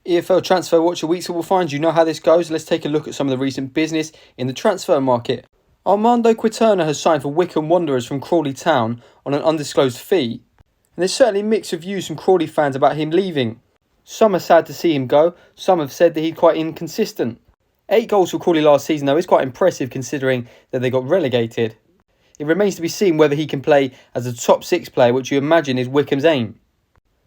EFL Transfer Watcher WeeksFootballFinds, you know how this goes. Let's take a look at some of the recent business in the transfer market. Armando Quiter has signed for Wycombe Wanderers from Crawley Town on an undisclosed fee. And there's certainly mixed reviews from Crawley fans about him leaving. Some are sad to see him go, some have said that he's quite inconsistent. 8 goals for Crawley last season though is quite impressive considering that they got relegated. It remains to be seen whether he can play as a top 6 player, which you imagine is Wycombe's aim.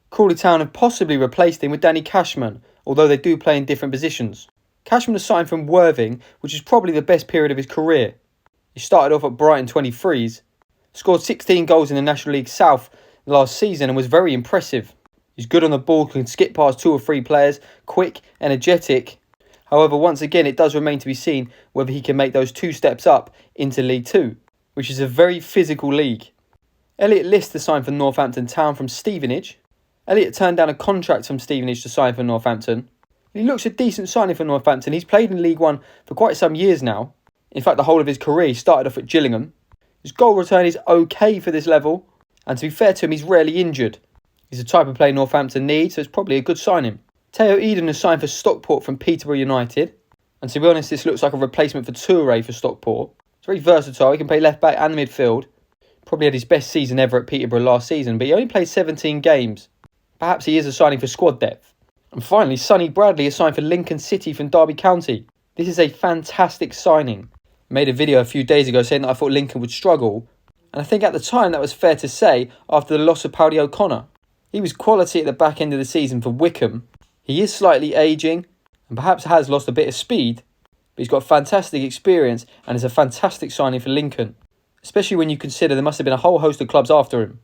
Crawley Town have possibly replaced him with Danny Kman, although they do play in different positions. Kman has signed from Worthing, which is probably the best period of his career. He started off at Brighton 23s, scored 16 goals in the National League South last season and was very impressive. He's good on the ball, can skip past 2 or 3 players, quick, energetic. However, once again, it does remain to be seen whether he can make those 2 steps up into League 2, which is a very physical league. Elliott Lister signed for Northampton Town from Stevenage. Elliott turned down a contract from Stevenage to sign for Northampton. He looks a decent signing for Northampton. He's played in League 1 for quite some years now. In fact, the whole of his career, he started off at Gillingham. His goal return is okay for this level, and to be fair to him, he's rarely injured. He's the type of player Northampton needs, so it's probably a good signing. Theo Eden has signed for Stockport from Peterborough United, and to be honest, this looks like a replacement for Toure for Stockport. He's very versatile, he can play left back and midfield. Probably had his best season ever at Peterborough last season, but he only played 17 games. Perhaps he is a signing for squad depth. And finally, Sonny Bradley has signed for Lincoln City from Derby County. This is a fantastic signing. I made a video a few days ago saying that I thought Lincoln would struggle, and I think at the time that was fair to say after the loss of Paddy O'Connor. He was quality at the back end of the season for Wycombe. He is slightly ageing and perhaps has lost a bit of speed, but he's got fantastic experience and is a fantastic signing for Lincoln, especially when you consider there must have been a whole host of clubs after him.